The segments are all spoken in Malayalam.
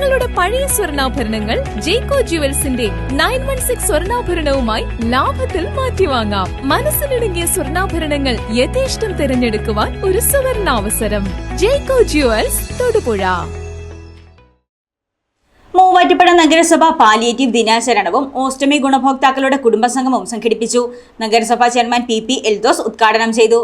നിങ്ങളുടെ പഴയ സ്വർണ്ണാഭരണങ്ങൾ ജേക്കോ ജുവൽസിന്റെ 916 സ്വർണ്ണാഭരണവുമായി ലാഭത്തിൽ മാറ്റിവാങ്ങാം. മനസ്സിലിണങ്ങിയ സ്വർണ്ണാഭരണങ്ങൾ യഥേഷ്ടം തിരഞ്ഞെടുക്കുവാൻ ഒരു സുവർണാവസരം. ജേക്കോ ജുവൽസ്, തൊടുപുഴ. മൂവാറ്റുപുഴ നഗരസഭ പാലിയേറ്റീവ് ദിനാചരണവും ഓസ്റ്റമി ഗുണഭോക്താക്കളുടെ കുടുംബസംഗമവും സംഘടിപ്പിച്ചു. നഗരസഭാ ചെയർമാൻ പി എൽദോസ് ഉദ്ഘാടനം ചെയ്തു.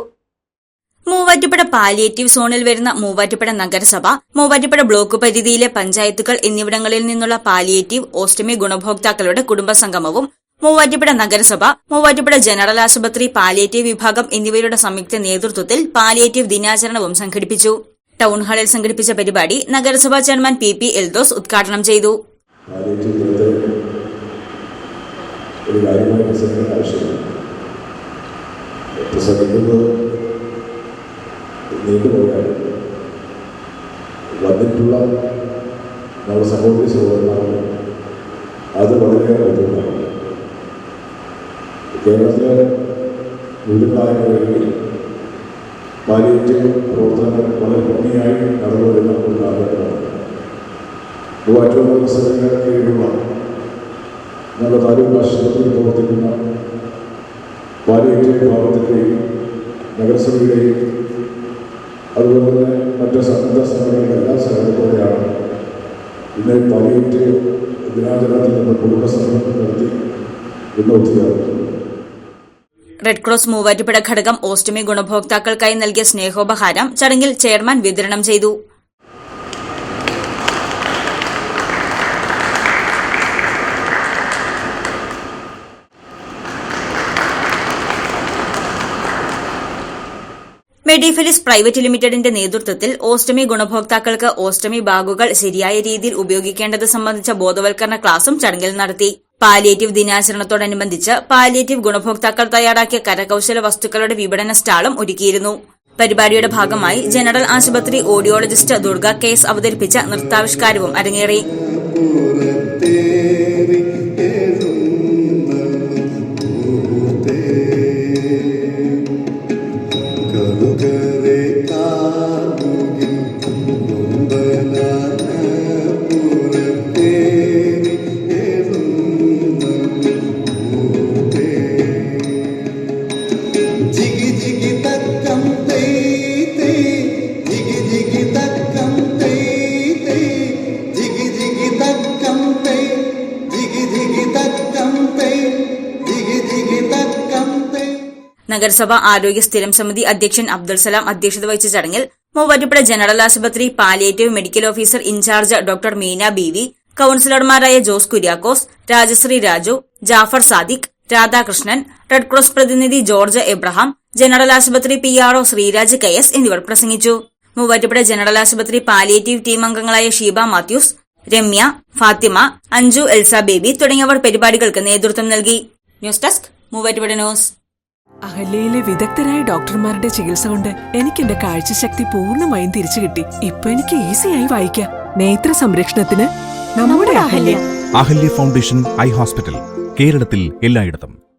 മൂവാറ്റുപുഴ പാലിയേറ്റീവ് സോണിൽ വരുന്ന മൂവാറ്റുപുഴ നഗരസഭ, മൂവാറ്റുപുഴ ബ്ലോക്ക് പരിധിയിലെ പഞ്ചായത്തുകൾ എന്നിവിടങ്ങളിൽ നിന്നുള്ള പാലിയേറ്റീവ് ഓസ്റ്റമി ഗുണഭോക്താക്കളുടെ കുടുംബസംഗമവും മൂവാറ്റുപുഴ നഗരസഭ, മൂവാറ്റുപുഴ ജനറൽ ആശുപത്രി പാലിയേറ്റീവ് വിഭാഗം എന്നിവരുടെ സംയുക്ത നേതൃത്വത്തിൽ പാലിയേറ്റീവ് ദിനാചരണവും സംഘടിപ്പിച്ചു. ടൗൺ ഹാളിൽ സംഘടിപ്പിച്ച പരിപാടി നഗരസഭാ ചെയർമാൻ പി എൽദോസ് ഉദ്ഘാടനം ചെയ്തു. വന്നിട്ടുള്ള നമ്മുടെ സഹോദരി സഹോദരന്മാർക്ക് അത് വളരെയേറെ ബുദ്ധിമുട്ടാണ്. കേരളത്തിലെ വിവിധങ്ങളായ മേഖലകളിൽ പാലിയേറ്റീവ് പ്രവർത്തനങ്ങൾ വളരെ ഭംഗിയായി നടന്നുവരുന്ന ഒരു കാലഘട്ടമാണ്. മൂവാറ്റുപുഴ നഗരസഭയുടെ കീഴിലുള്ള നമ്മുടെ താലൂക്ക് ആശുപത്രിയിൽ പ്രവർത്തിക്കുന്ന പാലിയേറ്റീവ് വിഭാഗത്തിൻ്റെയും നഗരസഭയുടെയും അതുപോലെ തന്നെ മറ്റ് സന്നദ്ധ സംഘടനകളുടെ എല്ലാ സഹകരണത്തോടെയാണ് ഇന്ന് പാലിയേറ്റീവ് ദിനാചരണത്തിൽ നിന്ന് കുടുംബസംഗമം നടത്തി ഇന്ന് ഒത്തുചേർന്നത്. റെഡ് ക്രോസ് മൂവാറ്റുപുഴ ഘടകം ഓസ്റ്റമി ഗുണഭോക്താക്കൾക്കായി നൽകിയ സ്നേഹോപഹാരം ചടങ്ങിൽ ചെയർമാൻ വിതരണം ചെയ്തു. മെഡിഫെലിസ് പ്രൈവറ്റ് ലിമിറ്റഡിന്റെ നേതൃത്വത്തിൽ ഓസ്റ്റമി ഗുണഭോക്താക്കൾക്ക് ഓസ്റ്റമി ബാഗുകൾ ശരിയായ രീതിയിൽ ഉപയോഗിക്കേണ്ടത് സംബന്ധിച്ച ബോധവൽക്കരണ ക്ലാസും ചടങ്ങിൽ നടത്തി. പാലിയേറ്റീവ് ദിനാചരണത്തോടനുബന്ധിച്ച് പാലിയേറ്റീവ് ഗുണഭോക്താക്കൾ തയ്യാറാക്കിയ കരകൌശല വസ്തുക്കളുടെ വിപണന സ്റ്റാളും ഒരുക്കിയിരുന്നു. പരിപാടിയുടെ ഭാഗമായി ജനറൽ ആശുപത്രി ഓഡിയോളജിസ്റ്റ് ദുർഗ കേസ് അവതരിപ്പിച്ച നൃത്താവിഷ്കാരവും അരങ്ങേറി. നഗരസഭ ആരോഗ്യ സ്ഥിരം സമിതി അധ്യക്ഷൻ അബ്ദുൾ സലാം അധ്യക്ഷത വഹിച്ച ചടങ്ങിൽ മൂവാറ്റുപുഴ ജനറൽ ആശുപത്രി palliative medical officer in charge doctor Meena Beevi, കൌൺസിലർമാരായ ജോസ് കുര്യാക്കോസ്, രാജശ്രീ രാജു, ജാഫർ സാദിഖ്, രാധാകൃഷ്ണൻ, റെഡ് ക്രോസ് പ്രതിനിധി ജോർജ് എബ്രഹാം, ജനറൽ ആശുപത്രി PRO ശ്രീരാജ് KS എന്നിവർ പ്രസംഗിച്ചു. മൂവാറ്റുപുഴ ജനറൽ ആശുപത്രി പാലിയേറ്റീവ് ടീം അംഗങ്ങളായ Sheeba Mathews, Ramya, Fathima, Anju Elsa Baby തുടങ്ങിയവർ പരിപാടികൾക്ക് നേതൃത്വം നൽകി. News desk Muvattupuzha news. അഹല്യയിലെ വിദഗ്ധരായ ഡോക്ടർമാരുടെ ചികിത്സ കൊണ്ട് എനിക്ക് എന്റെ കാഴ്ചശക്തി പൂർണ്ണമായും തിരിച്ചു കിട്ടി. ഇപ്പൊ എനിക്ക് ഈസിയായി വായിക്കാം. നേത്ര സംരക്ഷണത്തിന് നമ്മുടെ Ahalya. Ahalya foundation eye hospital, കേരളത്തിൽ എല്ലായിടത്തും.